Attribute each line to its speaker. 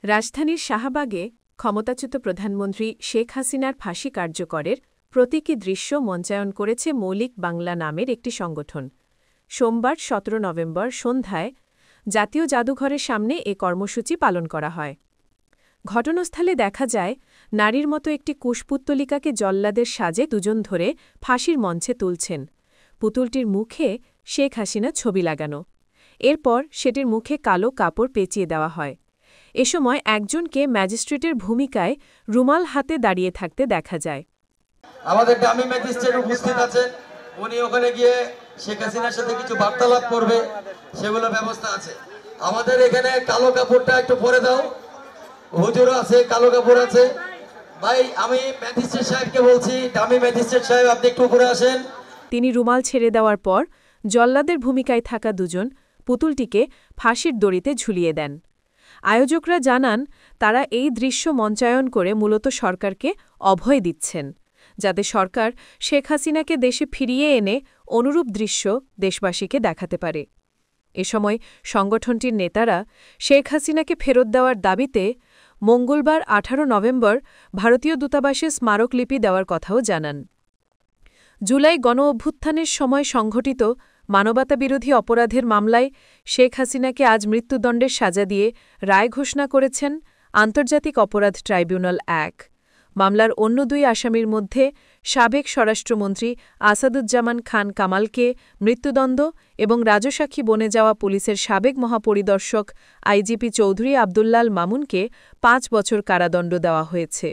Speaker 1: রাজধানীর শাহবাগে ক্ষমতাচ্যুত প্রধানমন্ত্রী শেখ হাসিনার ফাঁসি কার্যকরের প্রতীকী দৃশ্য মঞ্চায়ন করেছে মৌলিক বাংলা নামের একটি সংগঠন। সোমবার ১৭ নভেম্বর সন্ধ্যায় জাতীয় জাদুঘরের সামনে এ কর্মসূচি পালন করা হয়। ঘটনাস্থলে দেখা যায় নারীর মতো একটি কুশপুত্তলিকাকে জল্লাদের সাজে দুজন ধরে ফাঁসির মঞ্চে তুলছেন। পুতুলটির মুখে শেখ হাসিনা ছবি লাগানো। এরপর সেটির মুখে কালো কাপড় পেঁচিয়ে দেওয়া হয়। এ সময় একজনকে ম্যাজিস্ট্রেটের ভূমিকায় রুমাল হাতে দাঁড়িয়ে থাকতে দেখা যায়।
Speaker 2: আমাদের ডামি ম্যাজিস্ট্রেট উপস্থিত আছেন, উনি ওখানে গিয়ে শেখ হাসিনার সাথে কিছু বার্তালাপ করবে, সেগুলো ব্যবস্থা আছে। আমাদের এখানে কালো কাপড়টা একটু পরে দাও, হুজুর আছে, কালো কাপড় আছে। ভাই, আমি ম্যাজিস্ট্রেট সাহেবকে বলছি, ডামি ম্যাজিস্ট্রেট সাহেব আপনি একটু উপরে আসেন।
Speaker 1: তিনি রুমাল ছেড়ে দেওয়ার পর জল্লাদের ভূমিকায় থাকা দুজন পুতুলটিকে ফাঁসির দড়িতে ঝুলিয়ে দেন। আয়োজকরা জানান, তারা এই দৃশ্য মঞ্চায়ন করে মূলত সরকারকে অভয় দিচ্ছেন, যাতে সরকার শেখ হাসিনাকে দেশে ফিরিয়ে এনে অনুরূপ দৃশ্য দেশবাসীকে দেখাতে পারে। এ সময় সংগঠনটির নেতারা শেখ হাসিনাকে ফেরত দেওয়ার দাবিতে মঙ্গলবার ১৮ নভেম্বর ভারতীয় দূতাবাসে স্মারকলিপি দেওয়ার কথাও জানান। জুলাই গণঅভ্যুত্থানের সময় সংঘটিত মানবতাবিরোধী অপরাধের মামলায় শেখ হাসিনাকে আজ মৃত্যুদণ্ডের সাজা দিয়ে রায় ঘোষণা করেছেন আন্তর্জাতিক অপরাধ ট্রাইব্যুনাল ১। মামলার অন্য দুই আসামির মধ্যে সাবেক স্বরাষ্ট্রমন্ত্রী আসাদুজ্জামান খান কামালকে মৃত্যুদণ্ড এবং রাজসাক্ষী বনে যাওয়া পুলিশের সাবেক মহাপরিদর্শক আইজিপি চৌধুরী আবদুল্লাল মামুনকে ৫ বছর কারাদণ্ড দেওয়া হয়েছে।